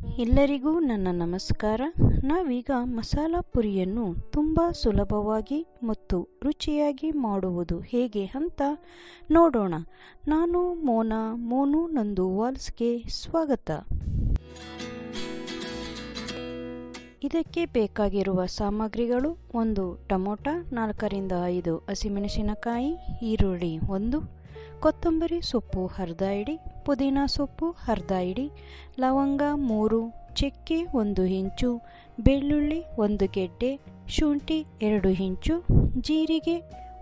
ಎಲ್ಲರಿಗೂ ನನ್ನ ನಮಸ್ಕಾರ. ನಾವೀಗ ಮಸಾಲ ಪುರಿಯನ್ನು ತುಂಬ ಸುಲಭವಾಗಿ ಮತ್ತು ರುಚಿಯಾಗಿ ಮಾಡುವುದು ಹೇಗೆ ಅಂತ ನೋಡೋಣ. ನಾನು ಮೋನು ನಂದು ವಾಲ್ಸ್ಗೆ ಸ್ವಾಗತ. ಇದಕ್ಕೆ ಬೇಕಾಗಿರುವ ಸಾಮಗ್ರಿಗಳು: ಒಂದು ಟೊಮೊಟೊ, 4 ರಿಂದ 5 ಹಸಿಮೆಣಸಿನಕಾಯಿ, ಈರುಳ್ಳಿ 1, ಕೊತ್ತಂಬರಿ ಸೊಪ್ಪು ಅರ್ಧ ಹಿಡಿ, ಪುದೀನ ಸೊಪ್ಪು ಅರ್ಧ ಹಿಡಿ, ಲವಂಗ 3, ಚಕ್ಕೆ 1 ಇಂಚು, ಬೆಳ್ಳುಳ್ಳಿ 1 ಗೆಡ್ಡೆ, ಶುಂಠಿ 2 ಇಂಚು, ಜೀರಿಗೆ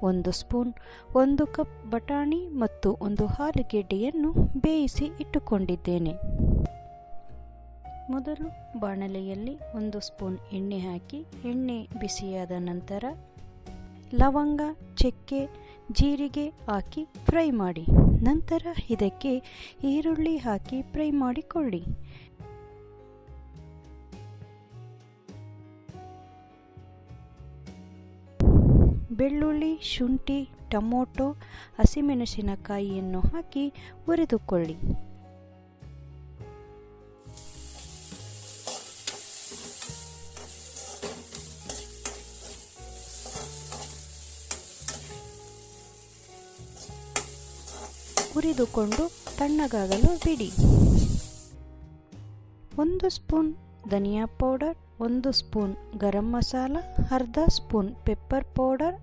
1 ಸ್ಪೂನ್, 1 ಕಪ್ ಬಟಾಣಿ ಮತ್ತು 1 ಆಲೂಗೆಡ್ಡೆಯನ್ನು ಬೇಯಿಸಿ ಇಟ್ಟುಕೊಂಡಿದ್ದೇನೆ. ಮೊದಲು ಬಾಣಲೆಯಲ್ಲಿ 1 ಸ್ಪೂನ್ ಎಣ್ಣೆ ಹಾಕಿ, ಎಣ್ಣೆ ಬಿಸಿಯಾದ ನಂತರ ಲವಂಗ, ಚಕ್ಕೆ, ಜೀರಿಗೆ ಹಾಕಿ ಫ್ರೈ ಮಾಡಿ. ನಂತರ ಇದಕ್ಕೆ ಈರುಳ್ಳಿ ಹಾಕಿ ಫ್ರೈ ಮಾಡಿಕೊಳ್ಳಿ. ಬೆಳ್ಳುಳ್ಳಿ, ಶುಂಠಿ, ಟೊಮೊಟೊ, ಹಸಿಮೆಣಸಿನಕಾಯಿಯನ್ನು ಹಾಕಿ ಹುರಿದುಕೊಳ್ಳಿ. ಹುರಿದುಕೊಂಡು ತಣ್ಣಗಾಗಲು ಬಿಡಿ. 1 ಸ್ಪೂನ್ ಧನಿಯಾ ಪೌಡರ್, 1 ಸ್ಪೂನ್ ಗರಂ ಮಸಾಲ, ಅರ್ಧ ಸ್ಪೂನ್ ಪೆಪ್ಪರ್ ಪೌಡರ್,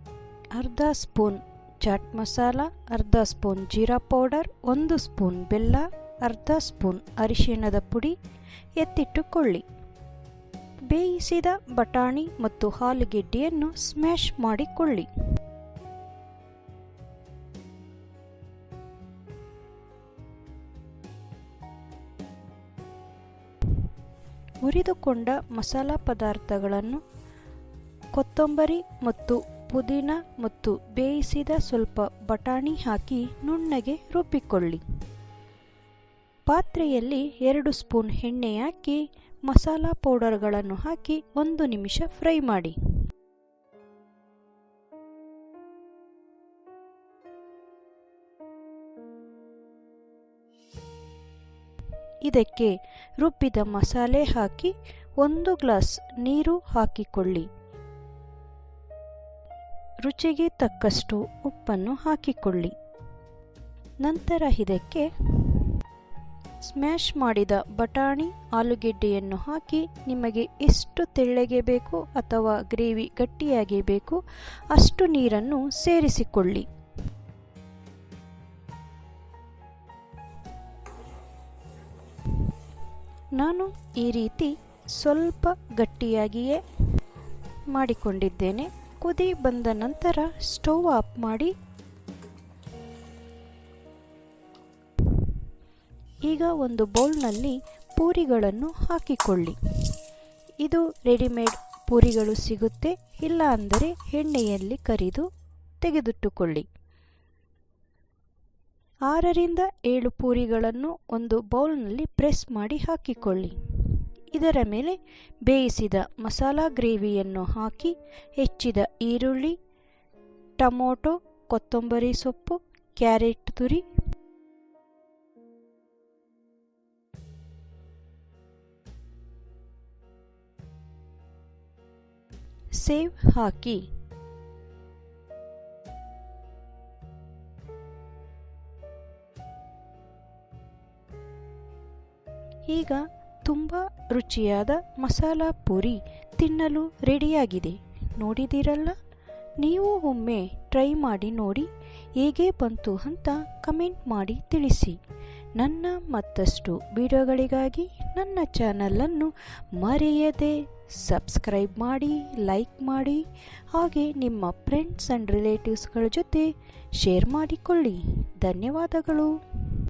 ಅರ್ಧ ಸ್ಪೂನ್ ಚಾಟ್ ಮಸಾಲ, ಅರ್ಧ ಸ್ಪೂನ್ ಜೀರಾ ಪೌಡರ್, 1 ಸ್ಪೂನ್ ಬೆಲ್ಲ, ಅರ್ಧ ಸ್ಪೂನ್ ಅರಿಶಿಣದ ಪುಡಿ ಎತ್ತಿಟ್ಟುಕೊಳ್ಳಿ. ಬೇಯಿಸಿದ ಬಟಾಣಿ ಮತ್ತು ಆಲೂಗೆಡ್ಡೆಯನ್ನು ಸ್ಮ್ಯಾಶ್ ಮಾಡಿಕೊಳ್ಳಿ. ಹುರಿದುಕೊಂಡ ಮಸಾಲ ಪದಾರ್ಥಗಳನ್ನು ಕೊತ್ತಂಬರಿ ಮತ್ತು ಪುದೀನ ಮತ್ತು ಬೇಯಿಸಿದ ಸ್ವಲ್ಪ ಬಟಾಣಿ ಹಾಕಿ ನುಣ್ಣಗೆ ರುಬ್ಬಿಕೊಳ್ಳಿ. ಪಾತ್ರೆಯಲ್ಲಿ 2 ಸ್ಪೂನ್ ಎಣ್ಣೆ ಹಾಕಿ ಮಸಾಲ ಪೌಡರ್ಗಳನ್ನು ಹಾಕಿ 1 ನಿಮಿಷ ಫ್ರೈ ಮಾಡಿ. ಇದಕ್ಕೆ ರುಬ್ಬಿದ ಮಸಾಲೆ ಹಾಕಿ 1 ಗ್ಲಾಸ್ ನೀರು ಹಾಕಿಕೊಳ್ಳಿ. ರುಚಿಗೆ ತಕ್ಕಷ್ಟು ಉಪ್ಪನ್ನು ಹಾಕಿಕೊಳ್ಳಿ. ನಂತರ ಇದಕ್ಕೆ ಸ್ಮ್ಯಾಶ್ ಮಾಡಿದ ಬಟಾಣಿ, ಆಲೂಗೆಡ್ಡೆಯನ್ನು ಹಾಕಿ ನಿಮಗೆ ಎಷ್ಟು ತೆಳ್ಳಗೆ ಬೇಕು ಅಥವಾ ಗ್ರೇವಿ ಗಟ್ಟಿಯಾಗಿ ಬೇಕು ಅಷ್ಟು ನೀರನ್ನು ಸೇರಿಸಿಕೊಳ್ಳಿ. ನಾನು ಈ ರೀತಿ ಸ್ವಲ್ಪ ಗಟ್ಟಿಯಾಗಿಯೇ ಮಾಡಿಕೊಂಡಿದ್ದೇನೆ. ಕುದಿ ಬಂದ ನಂತರ ಸ್ಟವ್ ಆಫ್ ಮಾಡಿ. ಈಗ ಒಂದು ಬೌಲ್ನಲ್ಲಿ ಪೂರಿಗಳನ್ನು ಹಾಕಿಕೊಳ್ಳಿ. ಇದು ರೆಡಿಮೇಡ್ ಪೂರಿಗಳು ಸಿಗುತ್ತೆ, ಇಲ್ಲ ಅಂದರೆ ಎಣ್ಣೆಯಲ್ಲಿ ಕರಿದು ತೆಗೆದಿಟ್ಟುಕೊಳ್ಳಿ. 6 ರಿಂದ 7 ಪೂರಿಗಳನ್ನು ಒಂದು ಬೌಲ್ನಲ್ಲಿ ಪ್ರೆಸ್ ಮಾಡಿ ಹಾಕಿಕೊಳ್ಳಿ. ಇದರ ಮೇಲೆ ಬೇಯಿಸಿದ ಮಸಾಲ ಗ್ರೇವಿಯನ್ನು ಹಾಕಿ ಹೆಚ್ಚಿದ ಈರುಳ್ಳಿ, ಟೊಮೊಟೊ, ಕೊತ್ತಂಬರಿ ಸೊಪ್ಪು, ಕ್ಯಾರೆಟ್ ತುರಿ, ಸೇವ್ ಹಾಕಿ ಈಗ ತುಂಬ ರುಚಿಯಾದ ಮಸಾಲ ಪೂರಿ ತಿನ್ನಲು ರೆಡಿಯಾಗಿದೆ. ನೋಡಿದಿರಲ್ಲ? ನೀವು ಒಮ್ಮೆ ಟ್ರೈ ಮಾಡಿ ನೋಡಿ, ಹೇಗೆ ಬಂತು ಅಂತ ಕಮೆಂಟ್ ಮಾಡಿ ತಿಳಿಸಿ. ನನ್ನ ಮತ್ತಷ್ಟು ವಿಡಿಯೋಗಳಿಗಾಗಿ ನನ್ನ ಚಾನಲನ್ನು ಮರೆಯದೆ ಸಬ್ಸ್ಕ್ರೈಬ್ ಮಾಡಿ, ಲೈಕ್ ಮಾಡಿ, ಹಾಗೆ ನಿಮ್ಮ ಫ್ರೆಂಡ್ಸ್ ಆ್ಯಂಡ್ ರಿಲೇಟಿವ್ಸ್ಗಳ ಜೊತೆ ಶೇರ್ ಮಾಡಿಕೊಳ್ಳಿ. ಧನ್ಯವಾದಗಳು.